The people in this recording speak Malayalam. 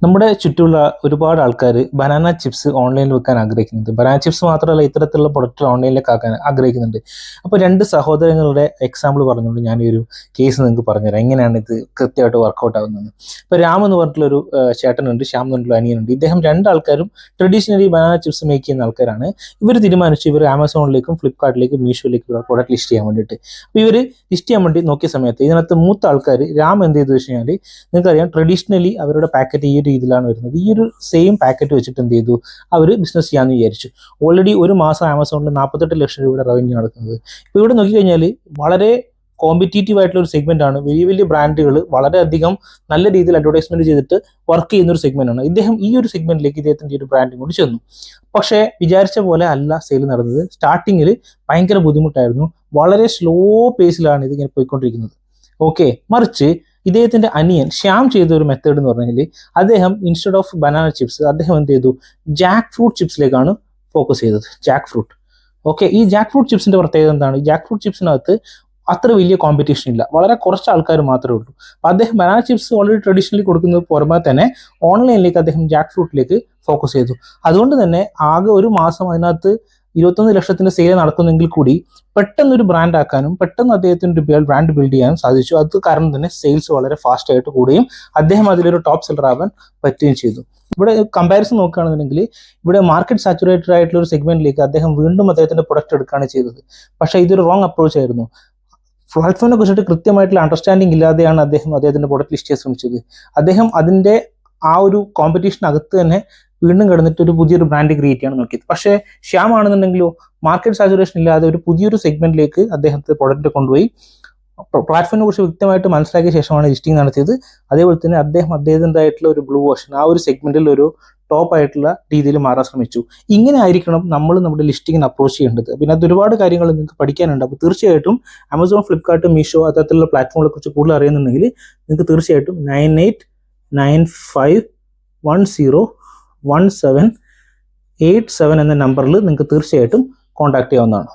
നമ്മുടെ ചുറ്റുമുള്ള ഒരുപാട് ആൾക്കാർ ബനാന ചിപ്സ് ഓൺലൈനിൽ വെക്കാൻ ആഗ്രഹിക്കുന്നുണ്ട്. ബനാന ചിപ്സ് മാത്രമല്ല, ഇത്തരത്തിലുള്ള പ്രൊഡക്റ്റ് ഓൺലൈനിലേക്ക് ആക്കാൻ ആഗ്രഹിക്കുന്നുണ്ട്. അപ്പോൾ രണ്ട് സഹോദരങ്ങളുടെ എക്സാമ്പിൾ പറഞ്ഞുകൊണ്ട് ഞാൻ ഈ ഒരു കേസ് നിങ്ങൾക്ക് പറഞ്ഞുതരാം, എങ്ങനെയാണ് ഇത് കൃത്യമായിട്ട് വർക്കൗട്ട് ആവുന്നത്. ഇപ്പോൾ രാം എന്ന് പറഞ്ഞിട്ടുള്ളൊരു ചേട്ടനുണ്ട്, ശ്യാം എന്ന് പറഞ്ഞിട്ടുള്ള അനിയനുണ്ട്. ഇദ്ദേഹം രണ്ടാൾക്കാരും ട്രഡീഷണലി ബനാന ചിപ്സ് മേക്ക് ചെയ്യുന്ന ആൾക്കാരാണ്. ഇവർ തീരുമാനിച്ചു ഇവർ ആമസോണിലേക്കും ഫ്ലിപ്കാർട്ടിലേക്കും മീഷോയിലേക്കും പ്രൊഡക്റ്റ് ലിസ്റ്റ് ചെയ്യാൻ വേണ്ടിയിട്ട്. അപ്പോൾ ഇവർ ലിസ്റ്റ് ചെയ്യാൻ വേണ്ടി നോക്കിയ സമയത്ത് ഇതിനകത്ത് മൂത്ത ആൾക്കാർ രാം എന്ത് ചെയ്തു വെച്ച് കഴിഞ്ഞാൽ, നിങ്ങൾക്കറിയാം ട്രഡീഷണലി അവരുടെ പാക്കറ്റ് ഈ രീതിയിലാണ് വരുന്നത്. ഈ ഒരു സെയിം പാക്കറ്റ് വെച്ചിട്ട് എന്ത് ചെയ്തു, അവർ ബിസിനസ് ചെയ്യാമെന്ന് വിചാരിച്ചു. ഓൾറെഡി ഒരു മാസം ആമസോണിൽ 48 ലക്ഷം രൂപയുടെ റവന്യൂ നടക്കുന്നത്. ഇപ്പോൾ ഇവിടെ നോക്കിക്കഴിഞ്ഞാൽ വളരെ കോമ്പറ്റീറ്റീവ് ആയിട്ടുള്ള ഒരു സെഗ്മെന്റ് ആണ്. വലിയ വലിയ ബ്രാൻഡുകൾ വളരെയധികം നല്ല രീതിയിൽ അഡ്വർടൈസ്മെന്റ് ചെയ്തിട്ട് വർക്ക് ചെയ്യുന്ന ഒരു സെഗ്മെന്റ് ആണ്. ഇദ്ദേഹം ഈ ഒരു സെഗ്മെന്റിലേക്ക് ഇദ്ദേഹത്തിന്റെ ഒരു ബ്രാൻഡും കൂടി ചെന്നു. പക്ഷേ വിചാരിച്ച പോലെ അല്ല സെയിൽ നടന്നത്. സ്റ്റാർട്ടിങ്ങിൽ ഭയങ്കര ബുദ്ധിമുട്ടായിരുന്നു. വളരെ സ്ലോ പേസിലാണ് ഇതിങ്ങനെ പോയിക്കൊണ്ടിരിക്കുന്നത്. ഓക്കെ, മറിച്ച് ഇദ്ദേഹത്തിന്റെ അനിയൻ ശ്യാം ചെയ്ത ഒരു മെത്തേഡ് എന്ന് പറഞ്ഞാൽ, അദ്ദേഹം ഇൻസ്റ്റെഡ് ഓഫ് ബനാന ചിപ്സ് അദ്ദേഹം എന്ത് ചെയ്തു, ജാക്ക് ഫ്രൂട്ട് ചിപ്സിലേക്കാണ് ഫോക്കസ് ചെയ്തത്. Jack fruit. ഓക്കെ, ഈ ജാക്ക് ഫ്രൂട്ട് ചിപ്സിന്റെ പ്രത്യേകത എന്താണ്? ജാക്ക് ഫ്രൂട്ട് ചിപ്സിനകത്ത് അത്ര വലിയ കോമ്പറ്റീഷൻ ഇല്ല, വളരെ കുറച്ച് ആൾക്കാർ മാത്രമേ ഉള്ളൂ. അപ്പം അദ്ദേഹം ബനാന ചിപ്സ് ഓൾറെഡി ട്രഡീഷണലി കൊടുക്കുന്നത് പുറമെ തന്നെ ഓൺലൈനിലേക്ക് അദ്ദേഹം ജാക്ക് ഫ്രൂട്ടിലേക്ക് ഫോക്കസ് ചെയ്തു. അതുകൊണ്ട് തന്നെ ആകെ ഒരു മാസം അതിനകത്ത് 21 ലക്ഷത്തിന്റെ സെയിൽ നടക്കുന്നെങ്കിൽ കൂടി പെട്ടെന്നൊരു ബ്രാൻഡ് ആക്കാനും പെട്ടെന്ന് അദ്ദേഹത്തിന് ബ്രാൻഡ് ബിൽഡ് ചെയ്യാനും സാധിച്ചു. അത് കാരണം തന്നെ സെയിൽസ് വളരെ ഫാസ്റ്റ് ആയിട്ട് കൂടുകയും അദ്ദേഹം അതിലൊരു ടോപ്പ് സെല്ലർ ആവാൻ പറ്റുകയും ചെയ്തു. ഇവിടെ കമ്പാരിസൺ നോക്കുകയാണെന്നുണ്ടെങ്കിൽ ഇവിടെ മാർക്കറ്റ് സാച്ചുറേറ്റഡ് ആയിട്ടുള്ള ഒരു സെഗ്മെന്റിലേക്ക് അദ്ദേഹം വീണ്ടും അദ്ദേഹത്തിന്റെ പ്രൊഡക്റ്റ് എടുക്കുകയാണ് ചെയ്തത്. പക്ഷേ ഇതൊരു റോങ് അപ്രോച്ച് ആയിരുന്നു. പ്ലാറ്റ്ഫോമിനെ കുറിച്ചിട്ട് കൃത്യമായിട്ടുള്ള അണ്ടർസ്റ്റാൻഡിങ് ഇല്ലാതെയാണ് അദ്ദേഹത്തിന്റെ പ്രൊഡക്റ്റ് ലിസ്റ്റ് ചെയ്യാൻ ശ്രമിച്ചത്. അദ്ദേഹം അതിന്റെ ആ ഒരു കോമ്പറ്റീഷനകത്ത് തന്നെ വീണ്ടും കിടന്നിട്ട് ഒരു പുതിയൊരു ബ്രാൻഡ് ക്രിയേറ്റ് ചെയ്യാൻ നോക്കിയത്. പക്ഷേ ശ്യാം ആണെന്നുണ്ടെങ്കിലോ മാർക്കറ്റ് സാച്ചുറേഷൻ ഇല്ലാതെ ഒരു പുതിയൊരു സെഗ്മെന്റിലേക്ക് അദ്ദേഹത്തെ പ്രൊഡക്റ്റ് കൊണ്ടുപോയി പ്ലാറ്റ്ഫോമിനെ കുറിച്ച് വ്യക്തമായിട്ട് മനസ്സിലാക്കിയ ശേഷമാണ് ലിസ്റ്റിംഗ് നടത്തിയത്. അതേപോലെ തന്നെ അദ്ദേഹത്തിൻ്റെതായിട്ടുള്ള ഒരു ബ്ലൂ ഓഷൻ ആ ഒരു സെഗ്മെന്റിൽ ഒരു ടോപ്പ് ആയിട്ടുള്ള രീതിയിൽ മാറാൻ ശ്രമിച്ചു. ഇങ്ങനെ ആയിരിക്കണം നമ്മൾ നമ്മുടെ ലിസ്റ്റിങ്ങിന് അപ്രോച്ച് ചെയ്യേണ്ടത്. പിന്നെ അത് ഒരുപാട് കാര്യങ്ങൾ നിങ്ങൾക്ക് പഠിക്കാനുണ്ട്. അപ്പോൾ തീർച്ചയായിട്ടും ആമസോൺ, ഫ്ലിപ്കാർട്ട്, മീഷോ അത്തരത്തിലുള്ള പ്ലാറ്റ്ഫോമുകളെ കുറിച്ച് കൂടുതൽ അറിയുന്നുണ്ടെങ്കിൽ നിങ്ങൾക്ക് തീർച്ചയായിട്ടും 9895101787 എന്ന നമ്പറിൽ നിങ്ങൾക്ക് തീർച്ചയായിട്ടും കോൺടാക്ട് ചെയ്യാവുന്നതാണ്.